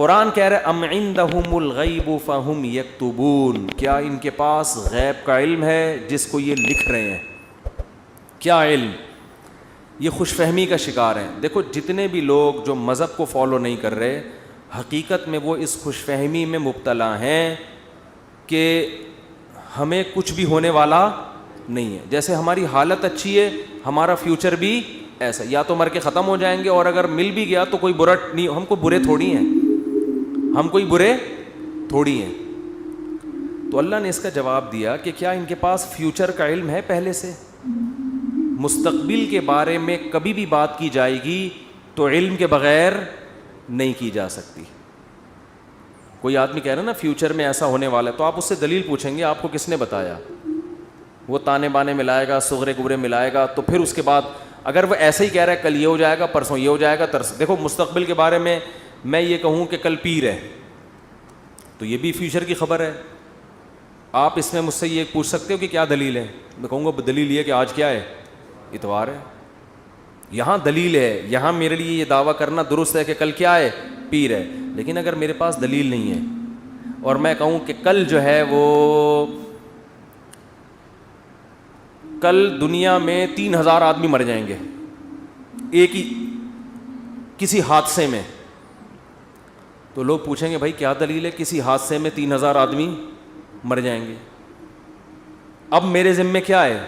قرآن کہہ رہے ام عندہم الغیب فہم یکتبون، کیا ان کے پاس غیب کا علم ہے جس کو یہ لکھ رہے ہیں؟ کیا علم؟ یہ خوش فہمی کا شکار ہیں. دیکھو جتنے بھی لوگ جو مذہب کو فالو نہیں کر رہے، حقیقت میں وہ اس خوش فہمی میں مبتلا ہیں کہ ہمیں کچھ بھی ہونے والا نہیں ہے. جیسے ہماری حالت اچھی ہے، ہمارا فیوچر بھی ایسا، یا تو مر کے ختم ہو جائیں گے، اور اگر مل بھی گیا تو کوئی برا نہیں، ہم کوئی برے تھوڑی ہیں، ہم کوئی برے تھوڑی ہیں. تو اللہ نے اس کا جواب دیا کہ کیا ان کے پاس فیوچر کا علم ہے پہلے سے؟ مستقبل کے بارے میں کبھی بھی بات کی جائے گی تو علم کے بغیر نہیں کی جا سکتی. کوئی آدمی کہہ رہا ہے نا فیوچر میں ایسا ہونے والا ہے، تو آپ اس سے دلیل پوچھیں گے آپ کو کس نے بتایا؟ وہ تانے بانے ملائے گا، صغرے گبرے ملائے گا، تو پھر اس کے بعد اگر وہ ایسے ہی کہہ رہا ہے کل یہ ہو جائے گا، پرسوں یہ ہو جائے گا، دیکھو مستقبل کے بارے میں یہ کہوں کہ کل پیر ہے تو یہ بھی فیوچر کی خبر ہے. آپ اس میں مجھ سے یہ پوچھ سکتے ہو کہ کیا دلیل ہے؟ میں کہوں گا دلیل یہ کہ آج کیا ہے؟ اتوار ہے. یہاں دلیل ہے، یہاں میرے لیے یہ دعویٰ کرنا درست ہے کہ کل کیا ہے؟ پیر ہے. لیکن اگر میرے پاس دلیل نہیں ہے اور میں کہوں کہ کل جو ہے وہ کل دنیا میں 3000 آدمی مر جائیں گے ایک ہی کسی حادثے میں، تو لوگ پوچھیں گے بھائی کیا دلیل ہے کسی حادثے میں 3000 آدمی مر جائیں گے؟ اب میرے ذمے کیا ہے؟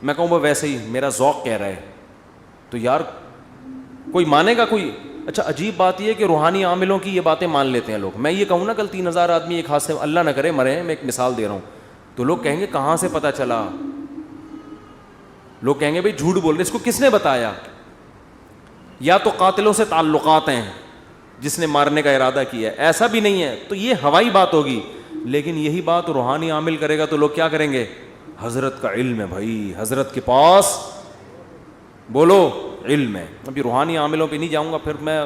میں کہوں وہ ویسے ہی میرا ذوق کہہ رہا ہے. تو یار کوئی مانے گا کوئی؟ اچھا عجیب بات یہ ہے کہ روحانی عاملوں کی یہ باتیں مان لیتے ہیں لوگ. میں یہ کہوں نا کل 3000 آدمی ایک حادثے میں، اللہ نہ کرے مرے ہیں، میں ایک مثال دے رہا ہوں، تو لوگ کہیں گے کہاں سے پتہ چلا؟ لوگ کہیں گے بھائی جھوٹ بول رہے، اس کو کس نے بتایا؟ یا تو قاتلوں سے تعلقات ہیں جس نے مارنے کا ارادہ کیا ہے، ایسا بھی نہیں ہے تو یہ ہوائی بات ہوگی. لیکن یہی بات روحانی عامل کرے گا تو لوگ کیا کریں گے؟ حضرت کا علم ہے بھائی، حضرت کے پاس بولو علم ہے. ابھی روحانی عاملوں پہ نہیں جاؤں گا، پھر میں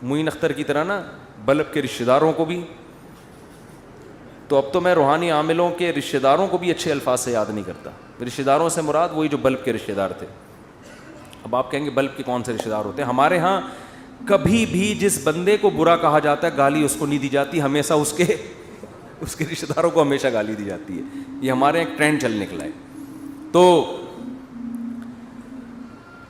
معین اختر کی طرح نا بلب کے رشتہ داروں کو بھی، تو اب تو میں روحانی عاملوں کے رشتہ داروں کو بھی اچھے الفاظ سے یاد نہیں کرتا. رشتہ داروں سے مراد وہی جو بلب کے رشتہ دار تھے. اب آپ کہیں گے بلب کے کون سے رشتہ دار ہوتے ہیں؟ ہمارے ہاں کبھی بھی جس بندے کو برا کہا جاتا ہے گالی اس کو نہیں دی جاتی، ہمیشہ اس کے رشتہ داروں کو ہمیشہ گالی دی جاتی ہے. یہ ہمارے ایک ٹرینڈ چل نکلا ہے.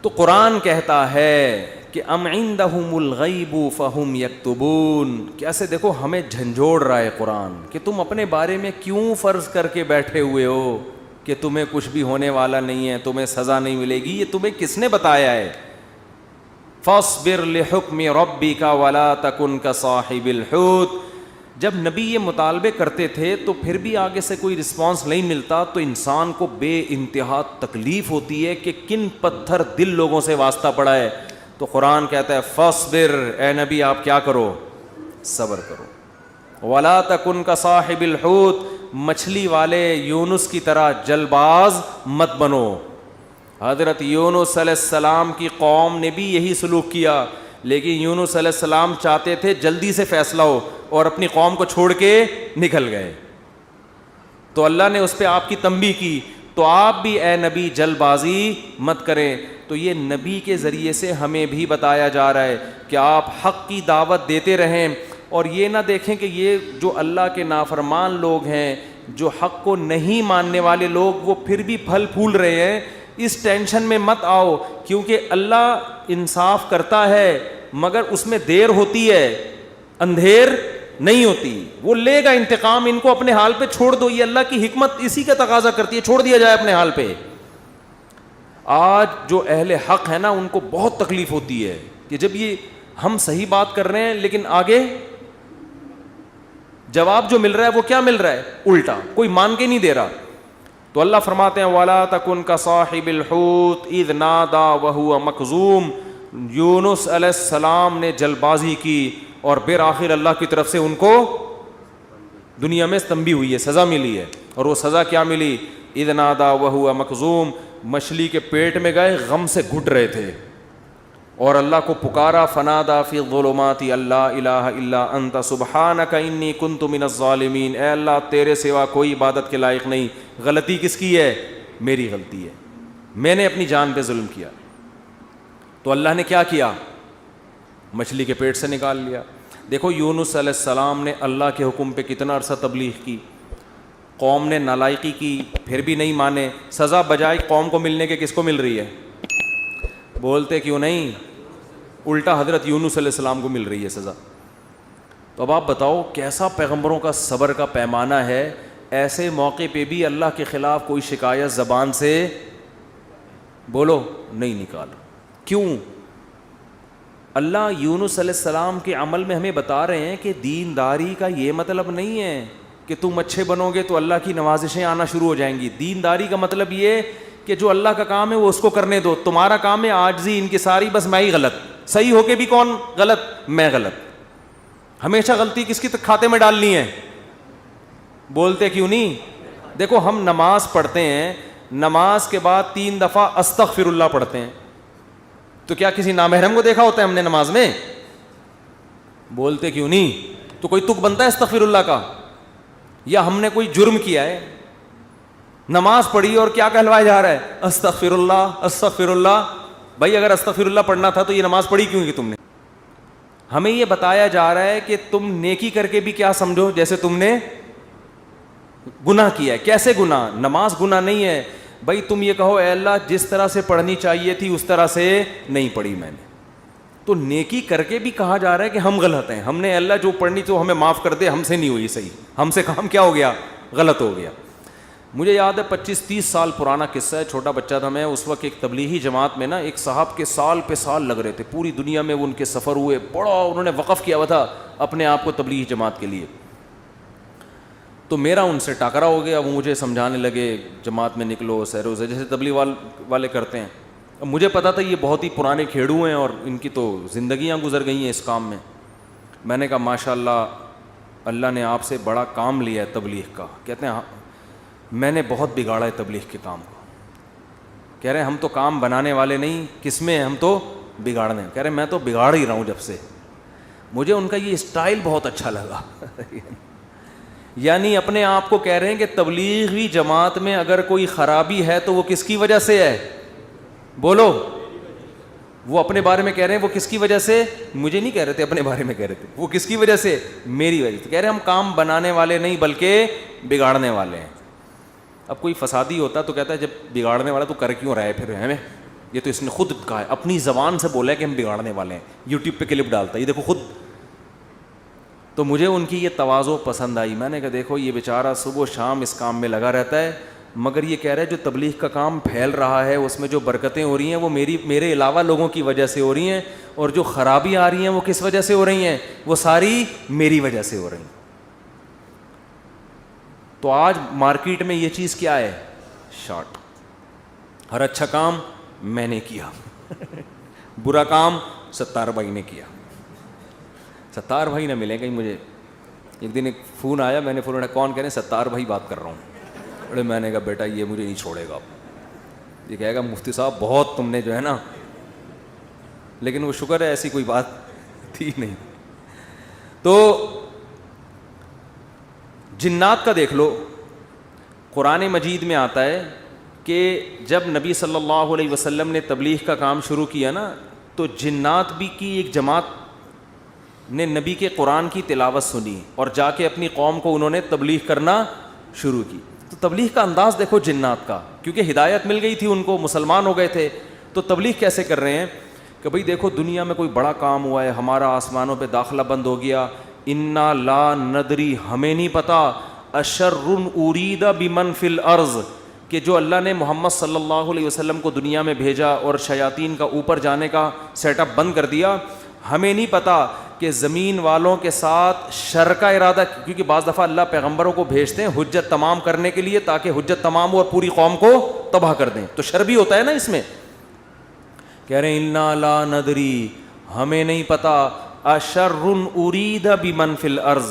تو قرآن کہتا ہے کہ ام عندہم الغیب فہم یکتبون. کیسے دیکھو ہمیں جھنجھوڑ رہا ہے قرآن کہ تم اپنے بارے میں کیوں فرض کر کے بیٹھے ہوئے ہو کہ تمہیں کچھ بھی ہونے والا نہیں ہے، تمہیں سزا نہیں ملے گی. یہ تمہیں کس نے بتایا ہے؟ فاصبر لحکم ربک ولا تکن کصاحب الحوت. جب نبی یہ مطالبے کرتے تھے تو پھر بھی آگے سے کوئی رسپانس نہیں ملتا تو انسان کو بے انتہا تکلیف ہوتی ہے کہ کن پتھر دل لوگوں سے واسطہ پڑا ہے. تو قرآن کہتا ہے فاصبر، اے نبی آپ کیا کرو؟ صبر کرو. ولا تکن کصاحب الحوت، مچھلی والے یونس کی طرح جلباز مت بنو. حضرت یونس علیہ السلام کی قوم نے بھی یہی سلوک کیا، لیکن یونس علیہ السلام چاہتے تھے جلدی سے فیصلہ ہو اور اپنی قوم کو چھوڑ کے نکل گئے. تو اللہ نے اس پہ آپ کی تنبیہ کی. تو آپ بھی اے نبی جلد بازی مت کریں. تو یہ نبی کے ذریعے سے ہمیں بھی بتایا جا رہا ہے کہ آپ حق کی دعوت دیتے رہیں اور یہ نہ دیکھیں کہ یہ جو اللہ کے نافرمان لوگ ہیں، جو حق کو نہیں ماننے والے لوگ، وہ پھر بھی پھل پھول رہے ہیں. اس ٹینشن میں مت آؤ، کیونکہ اللہ انصاف کرتا ہے مگر اس میں دیر ہوتی ہے، اندھیر نہیں ہوتی. وہ لے گا انتقام، ان کو اپنے حال پہ چھوڑ دو. یہ اللہ کی حکمت اسی کا تقاضا کرتی ہے، چھوڑ دیا جائے اپنے حال پہ. آج جو اہل حق ہے نا ان کو بہت تکلیف ہوتی ہے کہ جب یہ ہم صحیح بات کر رہے ہیں لیکن آگے جواب جو مل رہا ہے وہ کیا مل رہا ہے؟ الٹا، کوئی مان کے نہیں دے رہا. تو اللہ فرماتے ہیں وَلَا تَكُنْ كَصَاحِبِ الْحُوتِ إِذْ نَادَى وَهُوَ مَكْظُومٌ. یونس علیہ السلام نے جلد بازی کی اور بالآخر اللہ کی طرف سے ان کو دنیا میں تنبیہ ہوئی ہے، سزا ملی ہے. اور وہ سزا کیا ملی؟ اذ نادا وہو مکظوم، مچھلی کے پیٹ میں گئے، غم سے گھٹ رہے تھے اور اللہ کو پکارا. فنادا فی الظلمات اللہ الہ الا انت سبحانک انی کنت من الظالمین. اے اللہ تیرے سوا کوئی عبادت کے لائق نہیں. غلطی کس کی ہے؟ میری غلطی ہے، میں نے اپنی جان پہ ظلم کیا. تو اللہ نے کیا کیا؟ مچھلی کے پیٹ سے نکال لیا. دیکھو یونس علیہ السلام نے اللہ کے حکم پہ کتنا عرصہ تبلیغ کی, قوم نے نالائقی کی, پھر بھی نہیں مانے. سزا بجائے قوم کو ملنے کے کس کو مل رہی ہے؟ بولتے کیوں نہیں؟ الٹا حضرت یونس علیہ السلام کو مل رہی ہے سزا. تو اب آپ بتاؤ کیسا پیغمبروں کا صبر کا پیمانہ ہے. ایسے موقع پہ بھی اللہ کے خلاف کوئی شکایت زبان سے بولو نہیں نکالا. کیوں؟ اللہ یونس علیہ السلام کے عمل میں ہمیں بتا رہے ہیں کہ دینداری کا یہ مطلب نہیں ہے کہ تم اچھے بنو گے تو اللہ کی نوازشیں آنا شروع ہو جائیں گی. دینداری کا مطلب یہ کہ جو اللہ کا کام ہے وہ اس کو کرنے دو. تمہارا کام ہے عاجزی انکساری, بس میں ہی غلط, صحیح ہو کے بھی کون غلط؟ میں غلط. ہمیشہ غلطی کس کی کھاتے میں ڈالنی ہے؟ بولتے کیوں نہیں؟ دیکھو ہم نماز پڑھتے ہیں, نماز کے بعد 3 دفعہ استغفر اللہ پڑھتے ہیں, تو کیا کسی نامحرم کو دیکھا ہوتا ہے ہم نے نماز میں؟ بولتے کیوں نہیں؟ تو کوئی تک بنتا ہے استغفر اللہ کا؟ یا ہم نے کوئی جرم کیا ہے, نماز پڑھی اور کیا کہلوایا جا رہا ہے؟ استغفر اللہ استغفر اللہ. بھائی اگر استغفر اللہ پڑھنا تھا تو یہ نماز پڑھی کیوں کی تم نے؟ ہمیں یہ بتایا جا رہا ہے کہ تم نیکی کر کے بھی کیا سمجھو جیسے تم نے گناہ کیا ہے. کیسے گناہ؟ نماز گناہ نہیں ہے بھائی. تم یہ کہو اے اللہ جس طرح سے پڑھنی چاہیے تھی اس طرح سے نہیں پڑھی میں نے, تو نیکی کر کے بھی کہا جا رہا ہے کہ ہم غلط ہیں. ہم نے اللہ جو پڑھنی تو ہمیں معاف کر دے, ہم سے نہیں ہوئی صحیح, ہم سے کام کیا ہو گیا؟ غلط ہو گیا. مجھے یاد ہے 25-30 سال پرانا قصہ ہے, چھوٹا بچہ تھا میں اس وقت. ایک تبلیغی جماعت میں نا ایک صاحب کے سال پہ سال لگ رہے تھے, پوری دنیا میں وہ ان کے سفر ہوئے, بڑا انہوں نے وقف کیا ہوا تھا اپنے آپ کو تبلیغی جماعت کے لیے. تو میرا ان سے ٹاکرا ہو گیا. وہ مجھے سمجھانے لگے جماعت میں نکلو سیرو سے, جیسے تبلیغ والے کرتے ہیں. اب مجھے پتا تھا یہ بہت ہی پرانے کھیڑو ہیں اور ان کی تو زندگیاں گزر گئی ہیں اس کام میں. میں نے کہا ماشاء اللہ اللہ نے آپ سے بڑا کام لیا ہے تبلیغ کا. کہتے ہیں میں نے بہت بگاڑا ہے تبلیغ کے کام کو. کہہ رہے ہیں ہم تو کام بنانے والے نہیں, کس میں ہم تو بگاڑنے. کہہ رہے ہیں میں تو بگاڑ ہی رہا ہوں جب سے. مجھے ان کا یہ اسٹائل بہت اچھا لگا. یعنی اپنے آپ کو کہہ رہے ہیں کہ تبلیغی جماعت میں اگر کوئی خرابی ہے تو وہ کس کی وجہ سے ہے؟ بولو. وہ اپنے بارے میں کہہ رہے ہیں وہ کس کی وجہ سے, مجھے نہیں کہہ رہے تھے, اپنے بارے میں کہہ رہے تھے. وہ کس کی وجہ سے؟ میری وجہ سے. کہہ رہے ہیں ہم کام بنانے والے نہیں بلکہ بگاڑنے والے ہیں. اب کوئی فسادی ہوتا تو کہتا ہے جب بگاڑنے والا تو کر کیوں رہا ہے پھر ہمیں؟ یہ تو اس نے خود کہا ہے, اپنی زبان سے بولا ہے کہ ہم بگاڑنے والے ہیں. یوٹیوب پہ کلپ ڈالتا ہے, یہ دیکھو خود. تو مجھے ان کی یہ تواضع پسند آئی. میں نے کہا دیکھو یہ بیچارہ صبح و شام اس کام میں لگا رہتا ہے, مگر یہ کہہ رہا ہے جو تبلیغ کا کام پھیل رہا ہے اس میں جو برکتیں ہو رہی ہیں وہ میرے علاوہ لوگوں کی وجہ سے ہو رہی ہیں, اور جو خرابی آ رہی ہیں وہ کس وجہ سے ہو رہی ہیں؟ وہ ساری میری وجہ سے ہو رہی ہیں. تو آج مارکیٹ میں یہ چیز کیا ہے؟ شارٹ. ہر اچھا کام میں نے کیا, برا کام ستار بھائی نے کیا. ستار بھائی نہ ملے کہیں مجھے. ایک دن ایک فون آیا, میں نے فون اٹھایا, کون؟ کہہ رہے ستار بھائی بات کر رہا ہوں. ارے میں نے کہا بیٹا یہ مجھے نہیں چھوڑے گا. یہ کہے گا مفتی صاحب بہت تم نے جو ہے نا, لیکن وہ شکر ہے ایسی کوئی بات تھی نہیں. تو جنات کا دیکھ لو, قرآن مجید میں آتا ہے کہ جب نبی صلی اللہ علیہ وسلم نے تبلیغ کا کام شروع کیا نا, تو جنات بھی کی ایک جماعت نے نبی کے قرآن کی تلاوت سنی اور جا کے اپنی قوم کو انہوں نے تبلیغ کرنا شروع کی. تو تبلیغ کا انداز دیکھو جنات کا, کیونکہ ہدایت مل گئی تھی ان کو, مسلمان ہو گئے تھے. تو تبلیغ کیسے کر رہے ہیں کہ بھئی دیکھو دنیا میں کوئی بڑا کام ہوا ہے, ہمارا آسمانوں پہ داخلہ بند ہو گیا, انا لا ندری, ہمیں نہیں پتا, اشر ارید بمن فی الارض, کہ جو اللہ نے محمد صلی اللہ علیہ وسلم کو دنیا میں بھیجا اور شیاطین کا اوپر جانے کا سیٹ اپ بند کر دیا, ہمیں نہیں پتا کہ زمین والوں کے ساتھ شر کا ارادہ, کیونکہ بعض دفعہ اللہ پیغمبروں کو بھیجتے ہیں حجت تمام کرنے کے لیے تاکہ حجت تمام ہو اور پوری قوم کو تباہ کر دیں, تو شر بھی ہوتا ہے نا اس میں. کہہ رہے ہیں انا لا ندری, ہمیں نہیں پتا, اشر ارید بمن فی الارض,